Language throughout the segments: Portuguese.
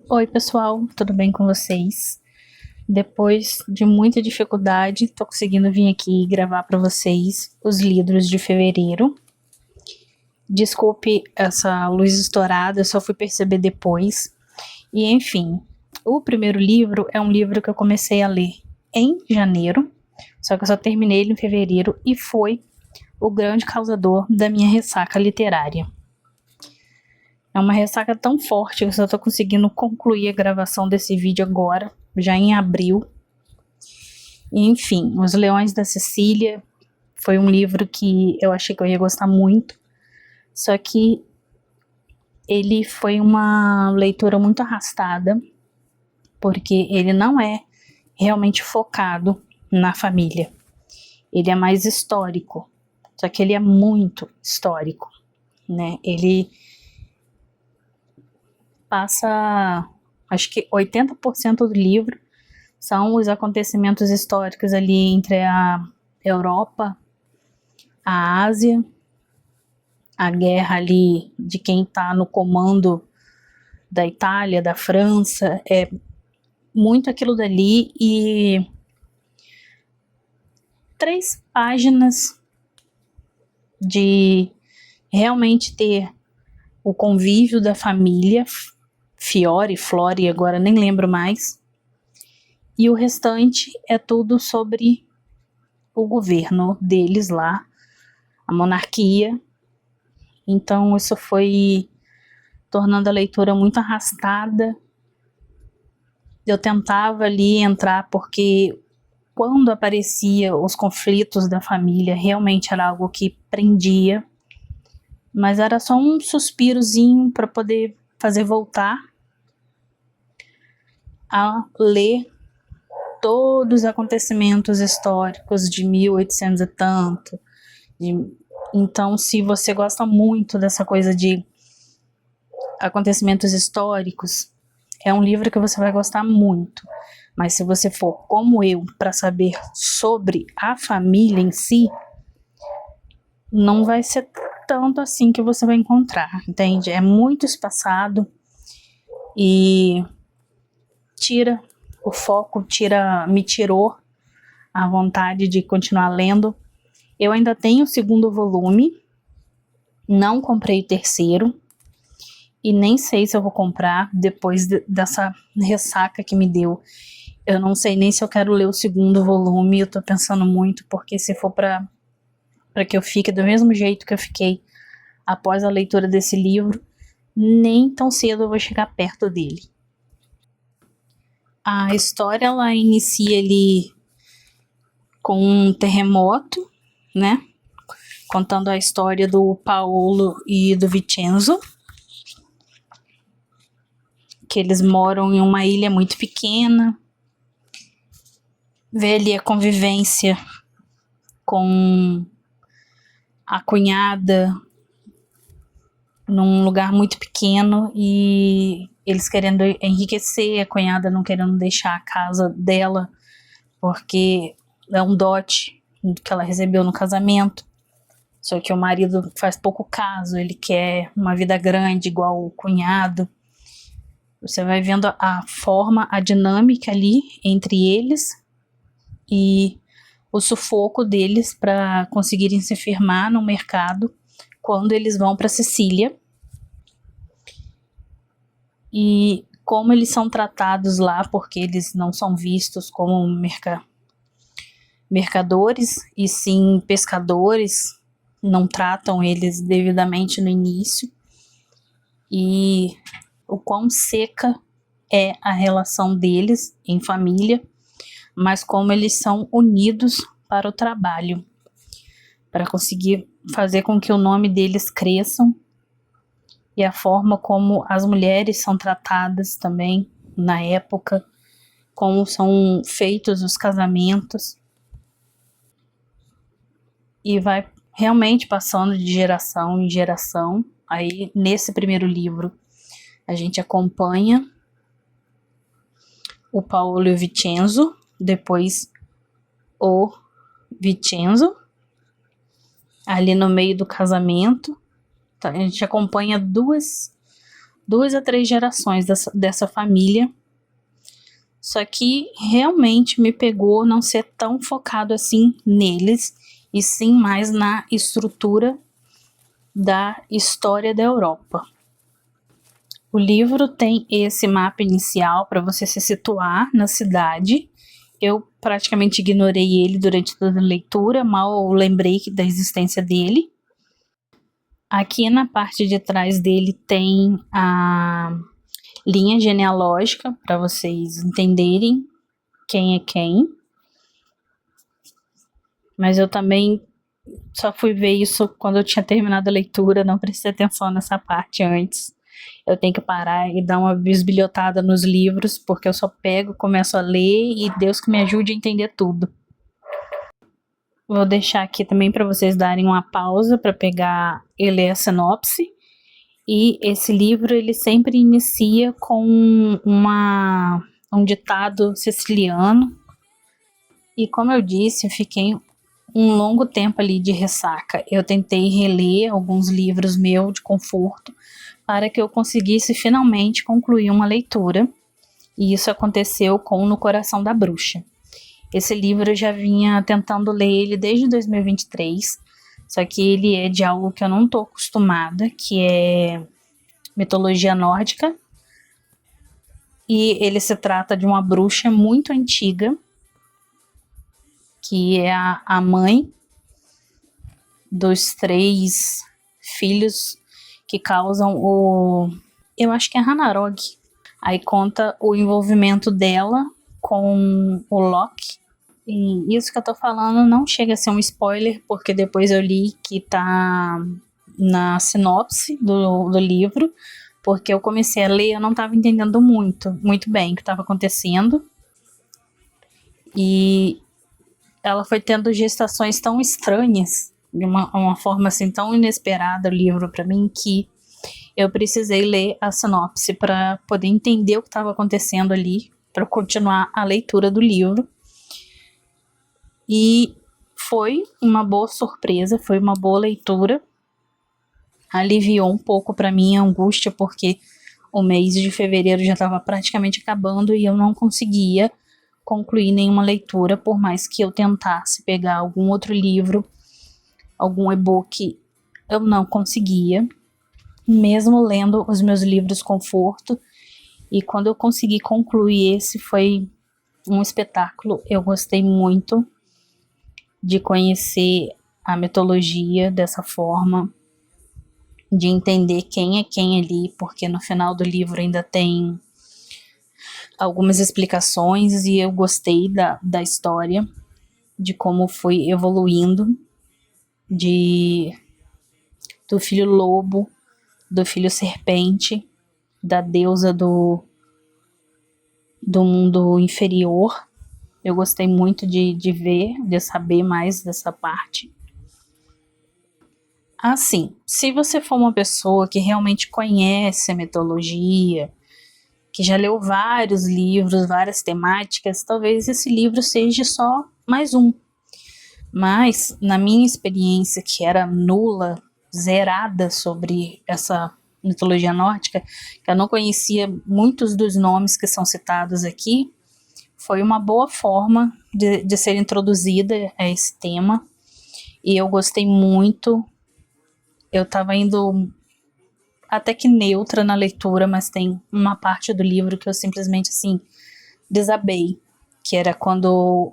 Oi, pessoal, tudo bem com vocês? Depois de muita dificuldade, tô conseguindo vir aqui gravar para vocês os livros de fevereiro. Desculpe essa luz estourada, eu só fui perceber depois. E enfim, o primeiro livro é um livro que eu comecei a ler em janeiro, só que eu só terminei ele em fevereiro e foi o grande causador da minha ressaca literária. É uma ressaca tão forte que eu só tô conseguindo concluir a gravação desse vídeo agora, já em abril. Enfim, Os Leões da Sicília foi um livro que eu achei que eu ia gostar muito, só que ele foi uma leitura muito arrastada, porque ele não é realmente focado na família. Ele é mais histórico, só que ele é muito histórico, né? Ele passa, acho que 80% do livro são os acontecimentos históricos ali entre a Europa, a Ásia, a guerra ali de quem está no comando da Itália, da França, é muito aquilo dali e 3 páginas de realmente ter o convívio da família, Fiore, Flore, agora nem lembro mais, e o restante é tudo sobre o governo deles lá, a monarquia. Então isso foi tornando a leitura muito arrastada. Eu tentava ali entrar porque quando aparecia os conflitos da família realmente era algo que prendia, mas era só um suspirozinho para poder fazer voltar a ler todos os acontecimentos históricos de 1800 e tanto. Então, se você gosta muito dessa coisa de acontecimentos históricos, é um livro que você vai gostar muito. Mas se você for como eu para saber sobre a família em si, não vai ser tanto assim que você vai encontrar, entende? É muito espaçado e tira o foco, me tirou a vontade de continuar lendo. Eu ainda tenho o segundo volume, não comprei o terceiro e nem sei se eu vou comprar depois dessa ressaca que me deu. Eu não sei nem se eu quero ler o segundo volume, eu tô pensando muito, porque se for para que eu fique do mesmo jeito que eu fiquei após a leitura desse livro, nem tão cedo eu vou chegar perto dele. A história ela inicia ali com um terremoto, né? Contando a história do Paolo e do Vincenzo, que eles moram em uma ilha muito pequena. Vê ali a convivência com a cunhada num lugar muito pequeno e eles querendo enriquecer, a cunhada não querendo deixar a casa dela porque é um dote que ela recebeu no casamento. Só que o marido faz pouco caso, ele quer uma vida grande igual o cunhado. Você vai vendo a forma, a dinâmica ali entre eles e o sufoco deles para conseguirem se firmar no mercado quando eles vão para Sicília. E como eles são tratados lá, porque eles não são vistos como mercadores, e sim pescadores, não tratam eles devidamente no início, e o quão seca é a relação deles em família, mas como eles são unidos para o trabalho, para conseguir fazer com que o nome deles cresçam, e a forma como as mulheres são tratadas também na época, como são feitos os casamentos, e vai realmente passando de geração em geração. Aí nesse primeiro livro a gente acompanha o Paolo e o Vincenzo, depois o Vincenzo ali no meio do casamento. Então, a gente acompanha duas 2 a 3 gerações dessa família. Só que realmente me pegou não ser tão focado assim neles, e sim mais na estrutura da história da Europa. O livro tem esse mapa inicial para você se situar na cidade. Eu praticamente ignorei ele durante toda a leitura, mal lembrei da existência dele. Aqui na parte de trás dele tem a linha genealógica para vocês entenderem quem é quem. Mas eu também só fui ver isso quando eu tinha terminado a leitura, não prestei atenção nessa parte antes. Eu tenho que parar e dar uma bisbilhotada nos livros, porque eu só pego, começo a ler e Deus que me ajude a entender tudo. Vou deixar aqui também para vocês darem uma pausa para pegar e ler a sinopse. E esse livro ele sempre inicia com um ditado siciliano. E como eu disse, eu fiquei um longo tempo ali de ressaca. Eu tentei reler alguns livros meus de conforto para que eu conseguisse finalmente concluir uma leitura. E isso aconteceu com No Coração da Bruxa. Esse livro eu já vinha tentando ler ele desde 2023, só que ele é de algo que eu não estou acostumada, que é mitologia nórdica. E ele se trata de uma bruxa muito antiga, que é a mãe dos 3 filhos que causam eu acho que é Ragnarok. Aí conta o envolvimento dela com o Loki. E isso que eu tô falando não chega a ser um spoiler, porque depois eu li que tá na sinopse do livro, porque eu comecei a ler e eu não tava entendendo muito bem o que estava acontecendo. E ela foi tendo gestações tão estranhas, de uma forma assim tão inesperada o livro para mim, que eu precisei ler a sinopse para poder entender o que estava acontecendo ali, para continuar a leitura do livro. E foi uma boa surpresa, foi uma boa leitura. Aliviou um pouco para mim a angústia, porque o mês de fevereiro já estava praticamente acabando e eu não conseguia concluir nenhuma leitura, por mais que eu tentasse pegar algum outro livro, algum e-book, eu não conseguia, mesmo lendo os meus livros conforto. E quando eu consegui concluir esse, foi um espetáculo. Eu gostei muito de conhecer a mitologia dessa forma, de entender quem é quem ali, porque no final do livro ainda tem algumas explicações e eu gostei da história, de como foi evoluindo, do filho lobo, do filho serpente, da deusa do mundo inferior. Eu gostei muito de ver, de saber mais dessa parte. Assim, se você for uma pessoa que realmente conhece a mitologia, que já leu vários livros, várias temáticas, talvez esse livro seja só mais um. Mas, na minha experiência, que era nula, zerada sobre essa mitologia nórdica, que eu não conhecia muitos dos nomes que são citados aqui, foi uma boa forma de ser introduzida a esse tema. E eu gostei muito. Eu estava indo até que neutra na leitura, mas tem uma parte do livro que eu simplesmente, assim, desabei. Que era quando...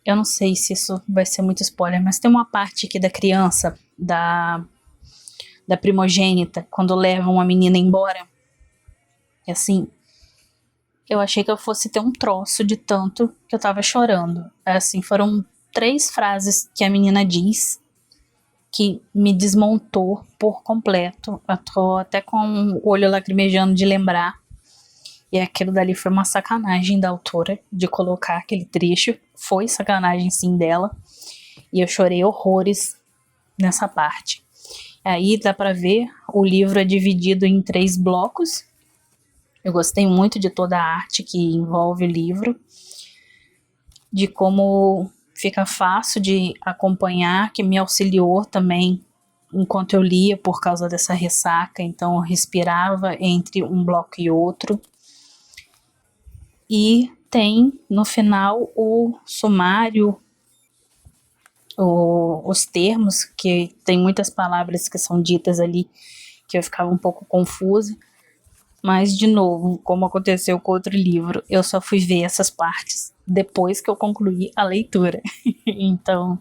Eu não sei se isso vai ser muito spoiler, mas tem uma parte aqui da criança, da primogênita, quando levam a menina embora. E assim, eu achei que eu fosse ter um troço de tanto que eu tava chorando. Assim, foram 3 frases que a menina diz que me desmontou por completo. Eu tô até com o olho lacrimejando de lembrar. E aquilo dali foi uma sacanagem da autora de colocar aquele trecho. Foi sacanagem sim dela. E eu chorei horrores nessa parte. Aí dá pra ver, o livro é dividido em 3 blocos. Eu gostei muito de toda a arte que envolve o livro. De como fica fácil de acompanhar, que me auxiliou também enquanto eu lia por causa dessa ressaca, então eu respirava entre um bloco e outro. E tem no final o sumário, os termos, que tem muitas palavras que são ditas ali que eu ficava um pouco confusa. Mas, de novo, como aconteceu com outro livro, eu só fui ver essas partes depois que eu concluí a leitura. Então,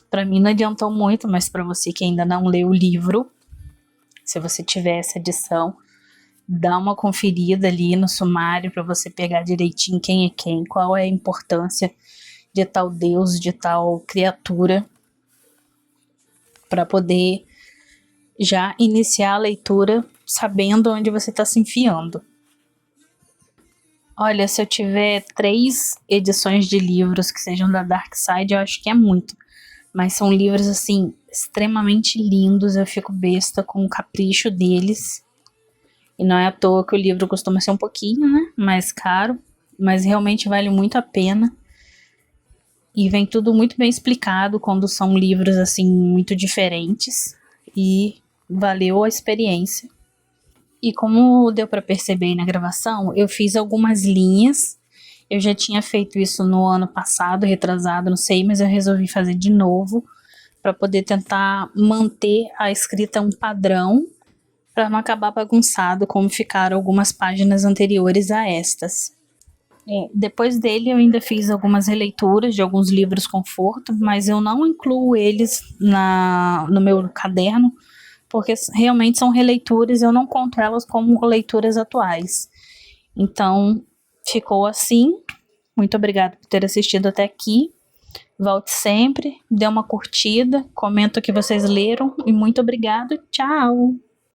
para mim não adiantou muito, mas para você que ainda não leu o livro, se você tiver essa edição, dá uma conferida ali no sumário para você pegar direitinho quem é quem, qual é a importância de tal Deus, de tal criatura, para poder já iniciar a leitura sabendo onde você está se enfiando. Olha, se eu tiver 3 edições de livros que sejam da Dark Side, eu acho que é muito. Mas são livros, assim, extremamente lindos. Eu fico besta com o capricho deles. E não é à toa que o livro costuma ser um pouquinho, né, mais caro. Mas realmente vale muito a pena. E vem tudo muito bem explicado quando são livros, assim, muito diferentes. E valeu a experiência. E como deu para perceber aí na gravação, eu fiz algumas linhas. Eu já tinha feito isso no ano passado, retrasado, não sei, mas eu resolvi fazer de novo para poder tentar manter a escrita um padrão, para não acabar bagunçado como ficaram algumas páginas anteriores a estas. Depois dele eu ainda fiz algumas releituras de alguns livros conforto, mas eu não incluo eles no meu caderno, porque realmente são releituras e eu não conto elas como leituras atuais. Então, ficou assim. Muito obrigada por ter assistido até aqui. Volte sempre, dê uma curtida, comenta o que vocês leram e muito obrigado. Tchau!